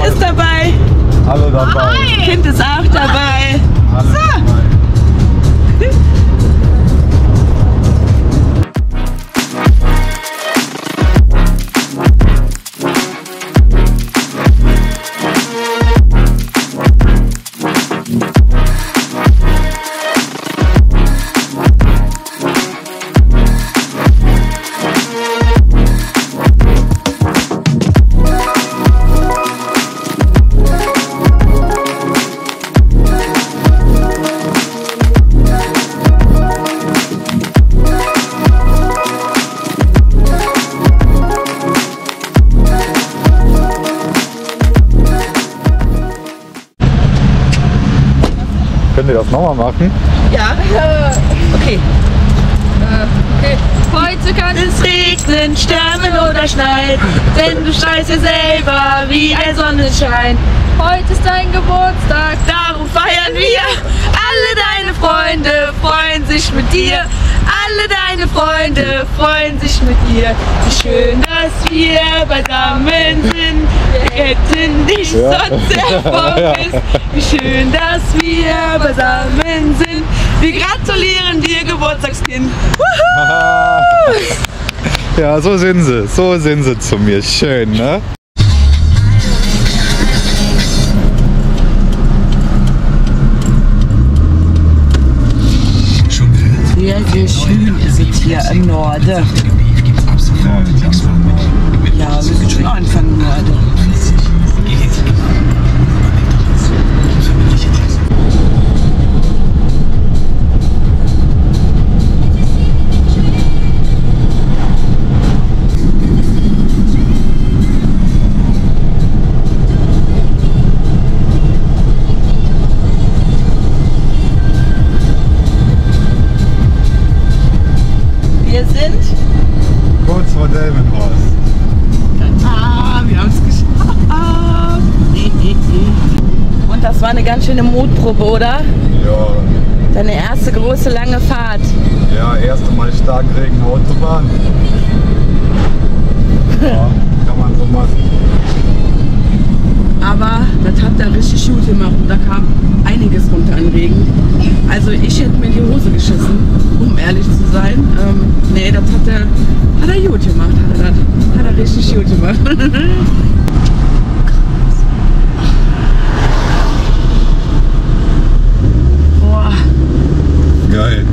ist dabei. Alle dabei. Kind ist auch dabei. Alle dabei. Könnt ihr das nochmal machen? Ja. Okay. Okay. Heute kann Es regnen, stürmen oder schneien, denn du schreist dir selber wie ein Sonnenschein. Heute ist dein Geburtstag. Darum feiern wir. Alle deine Freunde freuen sich mit dir. Alle deine Freunde freuen sich mit dir. Wie schön, dass wir beisammen sind. Wir hätten dich sonst sehr vermisst. Wie schön, dass wir beisammen sind. Wir gratulieren dir, Geburtstagskind. Ja, so sind sie zu mir. Schön, ne? Sehr schön ist es hier im Norden. Ja, wir sind schon Anfang Norden. Wir sind Kurz vor Delmenhorst. wir haben es geschafft. Und das war eine ganz schöne Mutprobe, oder? Ja. Deine erste große lange Fahrt. Ja, erste Mal Starkregen Autobahn. Ja, kann man so machen. Aber das hat er richtig gut gemacht und da kam einiges runter an Regen. Also ich hätte mir in die Hose geschissen, um ehrlich zu sein. Nee, das hat er gut gemacht, hat er richtig gut gemacht. Boah. Geil.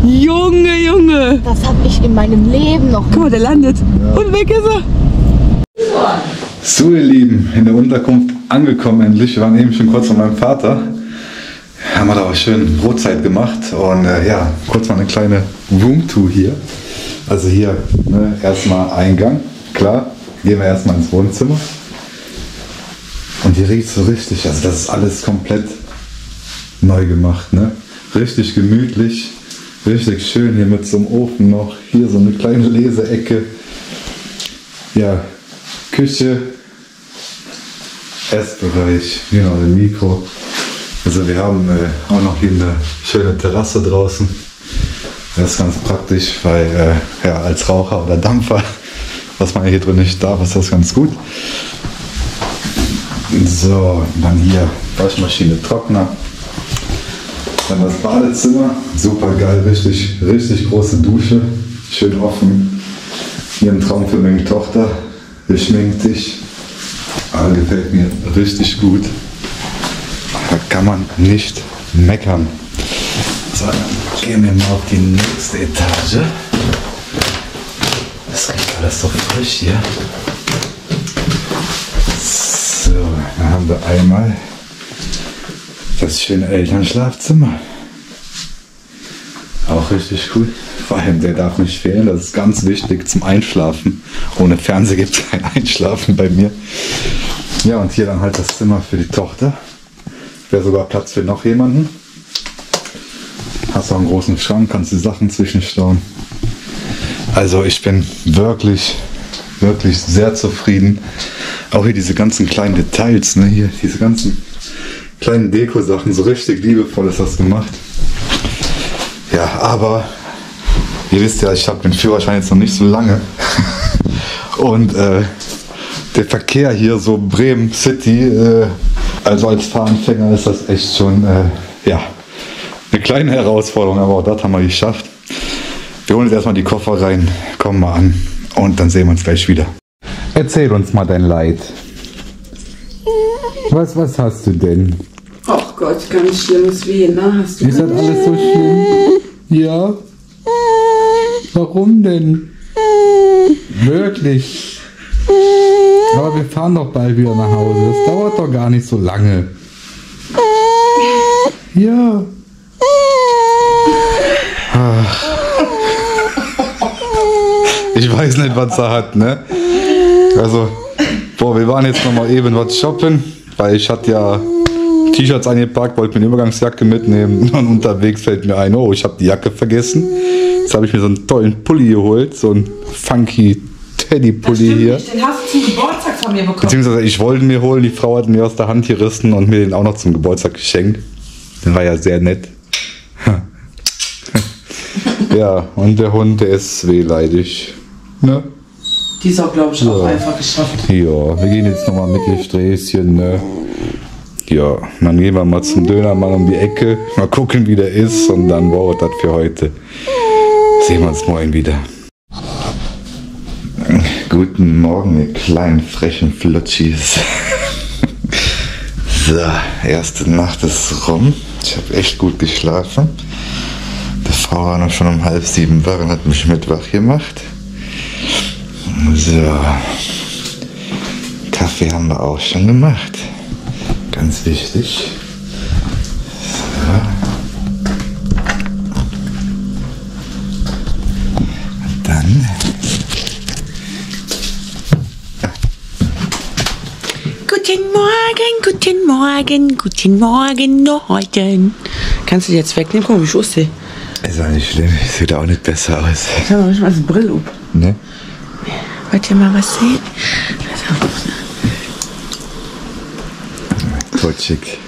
Junge! Das habe ich in meinem Leben noch. Guck mal, der landet. Ja. Und weg ist er. So ihr Lieben, in der Unterkunft angekommen endlich. Wir waren eben schon kurz von meinem Vater. Haben wir da auch schön Brotzeit gemacht und ja, kurz mal eine kleine Roomtour hier. Also hier ne, erstmal Eingang, klar, gehen wir erstmal ins Wohnzimmer. Und hier riecht es so richtig, also das ist alles komplett neu gemacht, ne? Richtig gemütlich, richtig schön hier mit so einem Ofen noch, hier so eine kleine Leseecke. Ja, Küche, Essbereich, genau, ein Mikro. Also wir haben auch noch hier eine schöne Terrasse draußen. Das ist ganz praktisch, weil ja, als Raucher oder Dampfer, was man hier drin nicht darf, ist das ganz gut. So, dann hier Waschmaschine, Trockner. Dann das Badezimmer, super geil, richtig große Dusche, schön offen. Hier ein Traum für meine Tochter, geschminkt dich. Gefällt mir richtig gut. Da kann man nicht meckern. So, dann gehen wir mal auf die nächste Etage. Das riecht alles so frisch hier. So, dann haben wir einmal das schöne Elternschlafzimmer. Auch richtig cool. Vor allem, der darf nicht fehlen. Das ist ganz wichtig zum Einschlafen. Ohne Fernseher gibt es kein Einschlafen bei mir. Ja, und hier dann halt das Zimmer für die Tochter. Wäre sogar Platz für noch jemanden. Hast auch einen großen Schrank, kannst die Sachen zwischenstauen. Also ich bin wirklich sehr zufrieden. Auch hier diese ganzen kleinen Details, ne? Hier diese ganzen kleinen Deko-Sachen, so richtig liebevoll ist das gemacht. Ja, aber ihr wisst ja, ich habe den Führerschein jetzt noch nicht so lange. Und der Verkehr hier, so Bremen City, also als Fahranfänger ist das echt schon ja, eine kleine Herausforderung, aber auch das haben wir geschafft. Wir holen jetzt erstmal die Koffer rein, kommen mal an und dann sehen wir uns gleich wieder. Erzähl uns mal dein Leid. Was hast du denn? Ach Gott, ganz schlimmes Wehen, ne? Hast du Ist das alles so schlimm? Ja? Warum denn? Wirklich? Aber wir fahren doch bald wieder nach Hause. Das dauert doch gar nicht so lange. Ja. Ach. Ich weiß nicht, was er hat, ne? Also, boah, wir waren jetzt noch mal eben was shoppen, weil ich hatte ja T-Shirts eingepackt, wollte mir eine Übergangsjacke mitnehmen und unterwegs fällt mir ein, oh, ich habe die Jacke vergessen. Jetzt habe ich mir so einen tollen Pulli geholt, so einen funky Teddy-Pulli hier. Den hast du zum Geburtstag von mir bekommen. Beziehungsweise ich wollte ihn mir holen, die Frau hat mir aus der Hand gerissen und mir den auch noch zum Geburtstag geschenkt. Der war ja sehr nett. Ja, und der Hund, der ist wehleidig. Ne? Die ist auch, glaube ich, auch einfach geschafft. Ja, wir gehen jetzt nochmal mit ihr Sträßchen, ne? Ja, dann gehen wir mal zum Dönermann um die Ecke, mal gucken, wie der ist und dann war das für heute. Sehen wir uns morgen wieder. Guten Morgen, ihr kleinen frechen Flutschis. So, erste Nacht ist rum. Ich habe echt gut geschlafen. Die Frau war noch schon um 6:30 wach und hat mich mit wach gemacht. So, Kaffee haben wir auch schon gemacht. Ganz wichtig. So. Und dann. Guten Morgen, Leuten. Kannst du die jetzt wegnehmen? Guck mal, wie ich aussehe. Ist auch nicht schlimm, sieht auch nicht besser aus. Ich habe noch nicht mal eine Brille auf. Ne? Wollt ihr mal was sehen? Totschig.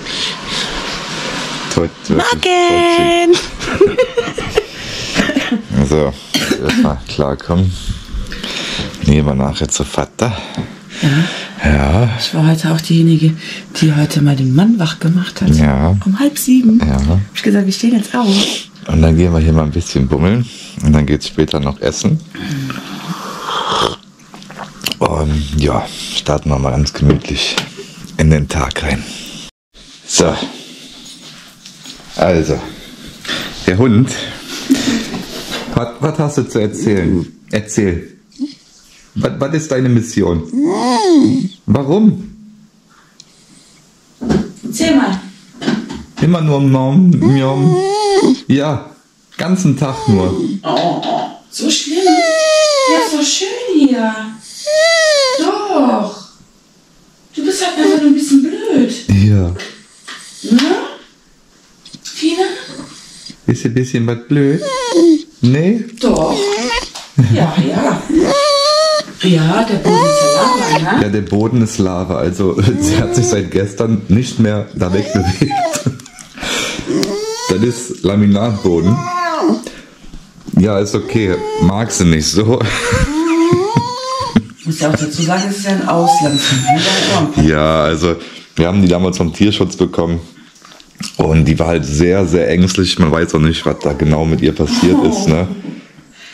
Morgen! So, erstmal klarkommen. Nehmen wir nachher zu Vater. Ja. Ich war heute auch diejenige, die heute mal den Mann wach gemacht hat. Ja. Um 6:30. Ja. Hab ich gesagt, wir stehen jetzt auf. Und dann gehen wir hier mal ein bisschen bummeln. Und dann geht's später noch essen. Und ja, starten wir mal ganz gemütlich in den Tag rein. So. Also, der Hund. Was hast du zu erzählen? Erzähl. Was ist deine Mission? Warum? Erzähl mal. Immer nur Miam. Ja, ganzen Tag nur. Oh, so schlimm. Ja, ist doch schön hier. Doch. Du bist halt einfach nur ein bisschen blöd. Ja. Ne? Fina? Ist ein bisschen was blöd? Nee? Doch. Ja. Ja, der Boden ist ja Lava, ne? Ja, der Boden ist Lava, also sie hat sich seit gestern nicht mehr da wegbewegt. Das ist Laminatboden. Ja, ist okay. Mag sie nicht so. Ich muss ja auch dazu sagen, es ist ja ein Auslandsfamilie. Ja, also wir haben die damals vom Tierschutz bekommen. Und die war halt sehr, sehr ängstlich. Man weiß auch nicht, was da genau mit ihr passiert ist. Ne?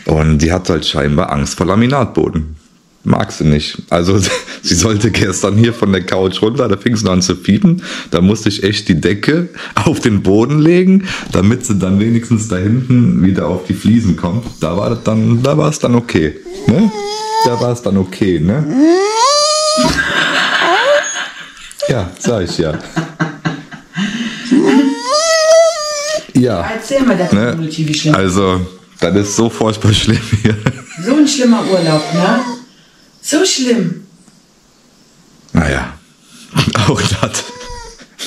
Und die hat halt scheinbar Angst vor Laminatboden. Mag sie nicht. Also sie sollte gestern hier von der Couch runter, da fing sie noch an zu fiepen. Da musste ich echt die Decke auf den Boden legen, damit sie dann wenigstens da hinten wieder auf die Fliesen kommt. Da war es dann okay. Ne? Da war es dann okay, ne? Ja, sag ich ja. Ja. Erzähl mal der Community, wie schlimm. Also, das ist so furchtbar schlimm hier. So ein schlimmer Urlaub, ne? So schlimm. Naja, auch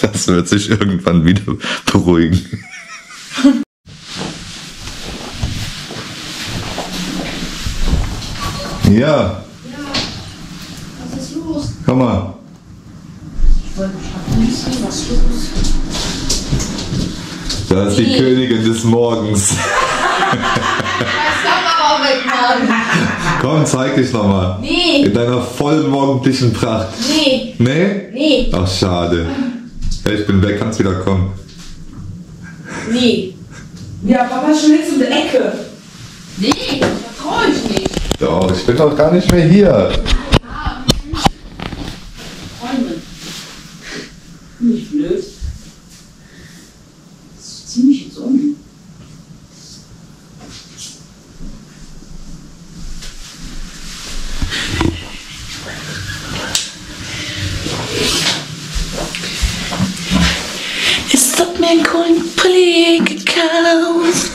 das wird sich irgendwann wieder beruhigen. Ja. Was ist los? Komm mal. Da ist die Königin des Morgens. Komm, zeig dich nochmal. Nee. In deiner vollen morgendlichen Pracht. Nee. Nee? Nee. Ach, schade. Hey, ich bin weg, kannst wieder kommen. Nee. Ja, Papa ist schon jetzt um die Ecke. Nee, das trau ich nicht. Doch, ich bin doch gar nicht mehr hier. Freundin. Nicht blöd. Das zieh mich jetzt um. Ist das mein Pulli gekauft?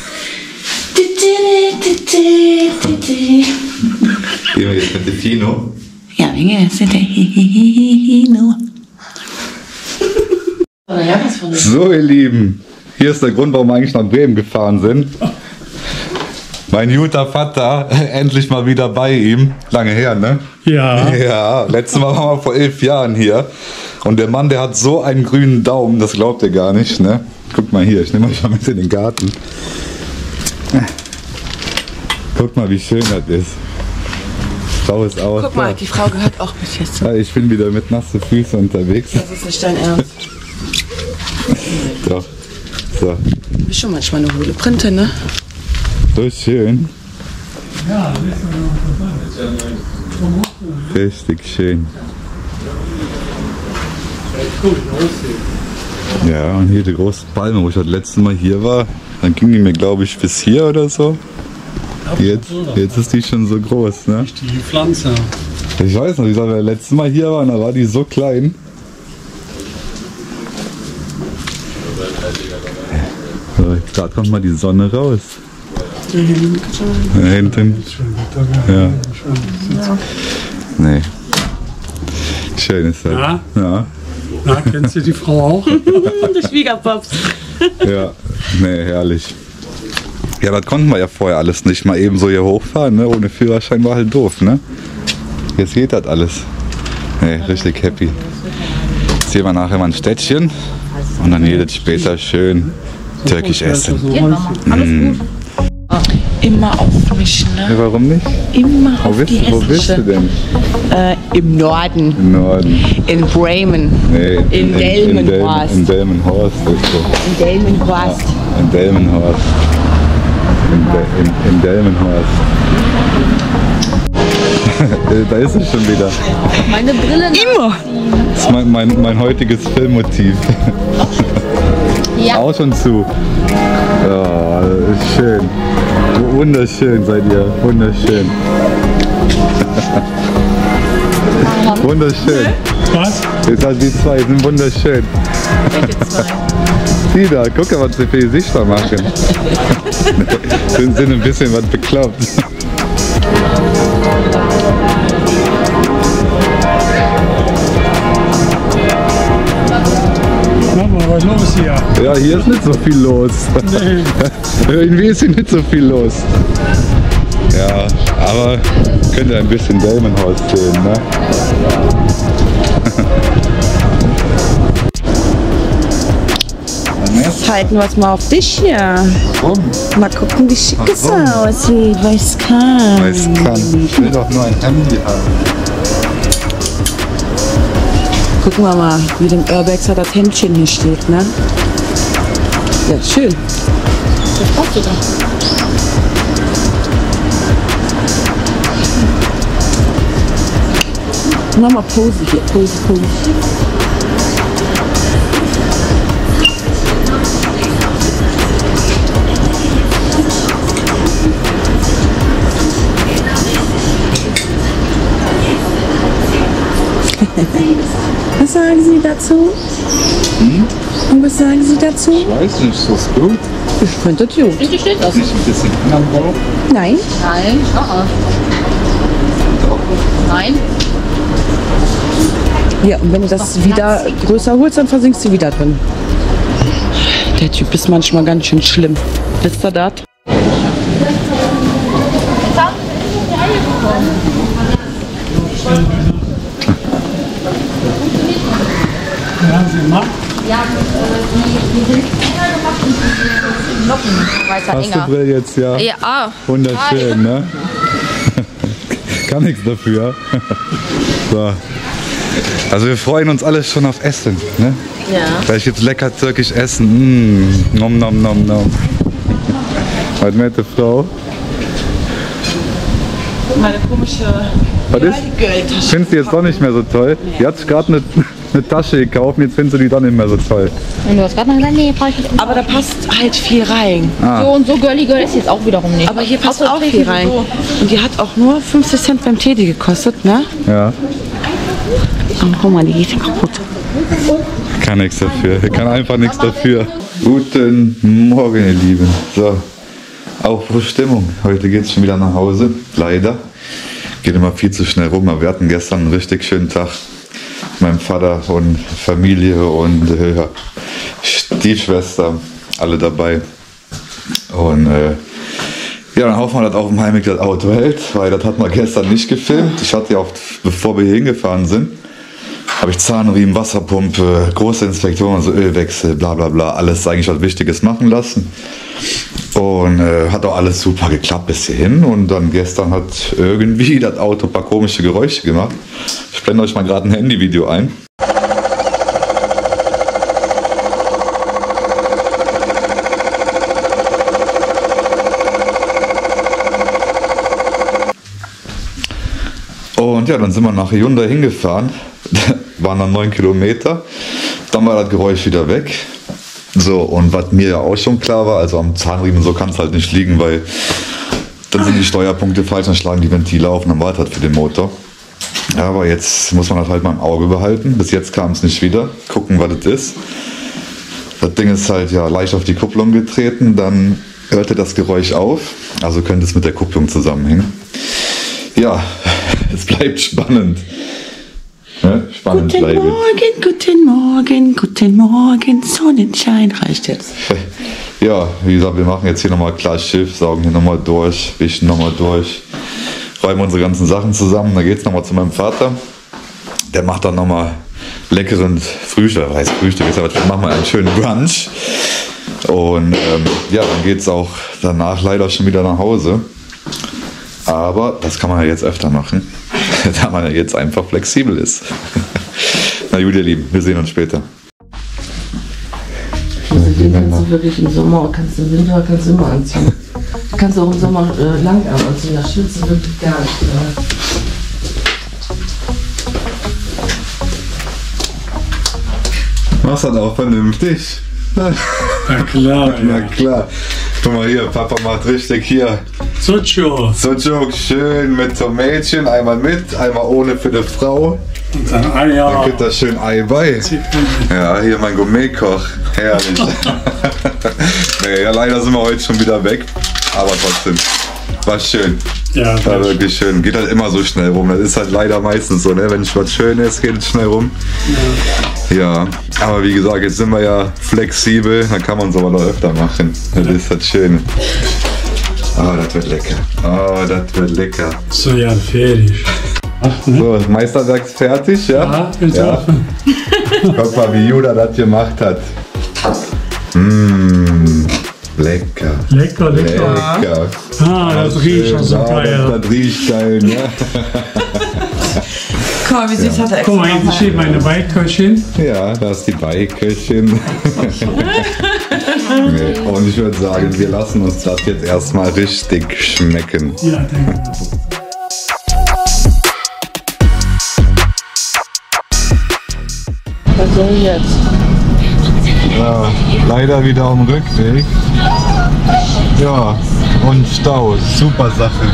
Gehen wir jetzt mit dem Tino. Ja, wir gehen jetzt mit der Hino. Ja, was von So, ihr Lieben, hier ist der Grund, warum wir eigentlich nach Bremen gefahren sind. Mein guter Vater, endlich mal wieder bei ihm. Lange her, ne? Ja. Ja, letztes Mal waren wir vor 11 Jahren hier. Und der Mann, der hat so einen grünen Daumen, das glaubt ihr gar nicht, ne? Guckt mal hier, ich nehme euch mal mit in den Garten. Guckt mal, wie schön das ist. Schau es aus. Guck mal, die Frau gehört auch bis jetzt. Ja, ich bin wieder mit nassen Füßen unterwegs. Das ist nicht dein Ernst. Doch. So, Du bist schon manchmal eine hohle Printe, ne? so schön. Ja, Richtig schön. gut aussehen. Ja, und hier die große Palme, wo ich das letzte Mal hier war, dann ging die mir, glaube ich, bis hier oder so. Jetzt ist die schon so groß, ne? Die Pflanze. Ich weiß noch, wie gesagt, wir letztes Mal hier waren, da war die so klein. So, jetzt gerade kommt mal die Sonne raus. Da hinten. Ja. Nee. Schön ist das. Ja? Ja. Na, kennst du die Frau auch? Der Schwiegerpaps. Ja, nee, herrlich. Ja, das konnten wir ja vorher alles nicht mal eben so hier hochfahren, ne? Ohne Führerschein war halt doof, ne? Jetzt geht das alles. Nee, richtig happy. Jetzt sehen wir nachher mal ein Städtchen und dann jedes später schön türkisch essen. Immer auf mich, ne? Ja, warum nicht? Immer Wo auf bist, die wo bist du hessische. denn? Im Norden. Im Norden. In Bremen. Nee, In Delmenhorst. In Delmenhorst. Ist so. In Delmenhorst. In Delmenhorst. In Delmenhorst. Da ist es schon wieder. Meine Brille. Immer. Das ist mein heutiges Filmmotiv. Ja. Auch schon zu. Ja, ist schön. Wunderschön seid ihr. Wunderschön. Wunderschön. Was? Jetzt halt die zwei sind wunderschön. Welche zwei? Die da, guck mal, was sie für Gesichter machen. sind ein bisschen was bekloppt. Mach mal was los hier. Ja, hier ist nicht so viel los. Nee. Irgendwie ist hier nicht so viel los. Ja, aber könnt ihr ein bisschen Delmenhorst sehen, ne? Halten wir es mal auf dich hier. Warum? Mal gucken, wie schick es Warum? aussieht. Weiß kann. Weiß kann. Ich will doch nur ein Handy haben. Gucken wir mal, wie dem Urbexer das Händchen hier steht, ne? Ja, schön. Das passt sogar. Mach mal Pose hier, Pose. Was sagen Sie dazu? Und was sagen Sie dazu? Ich weiß nicht, ist das gut? Ich finde das gut. Richtig steht das. Nicht ein bisschen Anbau? Nein? Nein. Nein. Ja, und wenn du das wieder größer holst, dann versinkst du wieder drin. Der Typ ist manchmal ganz schön schlimm. Wisst ihr das? Ja, sie macht. Ja, die sind enger gemacht und die Glocken weiter Hast du enger. Brill jetzt, ja? Ja, Wunderschön, ne? Kann nichts dafür. So. Also wir freuen uns alle schon auf Essen, ne? Ja. Gleich gibt's lecker türkisch Essen. Nom nom nom nom. Was nette Frau. Meine komische Was ist? Geldtasche. Findest du jetzt doch nicht mehr so toll? Die hat sich gerade eine Tasche gekauft und jetzt findest du die doch nicht mehr so toll. Und du hast gerade noch gesagt, nee, brauche ich nicht. Aber da passt halt viel rein. Ah. So und so girly girl ist jetzt auch wiederum nicht. Aber hier passt Außer auch Tee viel rein. so. Und die hat auch nur 50 Cent beim Teddy gekostet, ne? Ja, Und guck mal, die geht ja kaputt. kann nichts dafür. Kann einfach nichts dafür. Guten Morgen, ihr Lieben. So, Aufbruchstimmung. Heute geht's schon wieder nach Hause. Leider. Geht immer viel zu schnell rum. Aber wir hatten gestern einen richtig schönen Tag. Mein Vater und Familie und Stiefschwester, alle dabei. Und ja, dann hoffen wir, dass auf dem Heimweg das Auto hält, weil das hat man gestern nicht gefilmt. Ich hatte ja auch, bevor wir hier hingefahren sind, habe ich Zahnriemen, Wasserpumpe, große Inspektoren, also Ölwechsel, bla bla bla, alles eigentlich was Wichtiges machen lassen. Und hat auch alles super geklappt bis hierhin. Und dann gestern hat irgendwie das Auto ein paar komische Geräusche gemacht. Ich blende euch mal gerade ein Handyvideo ein. Und ja, dann sind wir nach Hyundai hingefahren. Waren dann 9 Kilometer. Dann war das Geräusch wieder weg. So, und was mir ja auch schon klar war, also am Zahnriemen so kann es halt nicht liegen, weil dann sind die Steuerpunkte falsch, dann schlagen die Ventile auf und dann war es halt für den Motor. Ja, aber jetzt muss man das halt mal im Auge behalten. Bis jetzt kam es nicht wieder. Gucken, was das ist. Das Ding ist halt ja leicht auf die Kupplung getreten, dann hörte das Geräusch auf. Also könnte es mit der Kupplung zusammenhängen. Ja, es bleibt spannend. Ja, spannend Guten bleibt. Morgen, guten Morgen, guten Morgen, Sonnenschein reicht jetzt. Ja, wie gesagt, wir machen jetzt hier nochmal klar Schiff, saugen hier nochmal durch, wischen nochmal durch, räumen unsere ganzen Sachen zusammen. Dann geht's nochmal zu meinem Vater. Der macht dann nochmal leckeren Frühstück, heißt Frühstück, jetzt machen wir einen schönen Brunch. Und ja, dann geht's auch danach leider schon wieder nach Hause. Aber das kann man ja jetzt öfter machen, da man ja jetzt einfach flexibel ist. Na gut, ihr Lieben, wir sehen uns später. Also den kannst du wirklich im Sommer, kannst du im Winter, kannst du immer anziehen. Kannst du auch im Sommer lang anziehen, da schwitzt du wirklich gar nicht. Machst das auch vernünftig? Na klar, Na ja. klar. Guck mal hier, Papa macht richtig hier. Sucho. Sucuk schön mit Tomätchen, einmal mit, einmal ohne für die Frau. Und dann Dann Eier. gibt da schön Ei bei. Ja, hier mein Gourmetkoch. Herrlich. Nee, ja, leider sind wir heute schon wieder weg. Aber trotzdem, war schön. Ja, War wirklich schön. Geht halt immer so schnell rum. Das ist halt leider meistens so, ne? Wenn was schön ist, geht es schnell rum. Ja, aber wie gesagt, jetzt sind wir ja flexibel, dann kann man es aber noch öfter machen. Das ist das Schöne. Oh, das wird lecker. Oh, das wird lecker. so ja fertig. Ach, ne? So, das Meisterwerk ist fertig, ja? Ja, ist offen. Guck mal, wie Judah das gemacht hat. Mmh, lecker. Lecker, lecker. Lecker. Ah, das riecht schon so Ja, geil. Das riecht geil, ne? Guck mal, wie süß hat er Guck mal, hier steht meine Beiköchin. Ja, da ist die Beiköchin. Nee, und ich würde sagen, wir lassen uns das jetzt erstmal richtig schmecken. Ja, danke. Was soll jetzt? Ja, leider wieder auf dem Rückweg. Ja, und Stau. Super Sache.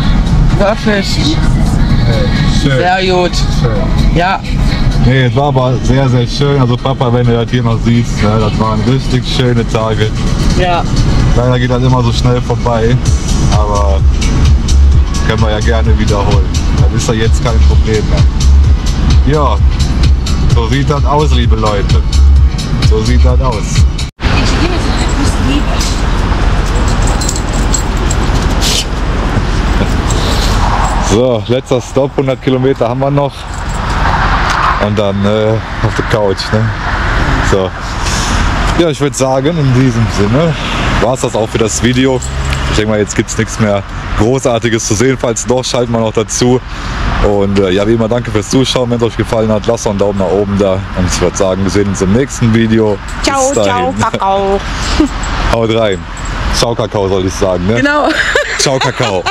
Wirklich. Schön. Sehr gut. Schön. Ja. Nee, es war aber sehr, sehr schön. Also Papa, wenn du das hier noch siehst, ja, das waren richtig schöne Tage. Ja. Leider geht das immer so schnell vorbei, aber können wir ja gerne wiederholen. Das ist ja jetzt kein Problem mehr. Ja, so sieht das aus, liebe Leute. So sieht das aus. So, letzter Stopp, 100 Kilometer haben wir noch. Und dann auf der Couch, ne? So. Ja, ich würde sagen, in diesem Sinne war es das auch für das Video. Ich denke mal, jetzt gibt es nichts mehr Großartiges zu sehen. Falls doch, schalten wir noch dazu. Und ja, wie immer, danke fürs Zuschauen. Wenn es euch gefallen hat, lasst doch einen Daumen nach oben da. Und ich würde sagen, wir sehen uns im nächsten Video. Ciao, Bis ciao, dahin. Kakao. Haut rein. Ciao, Kakao soll ich sagen, ne? Genau. Ciao, Kakao.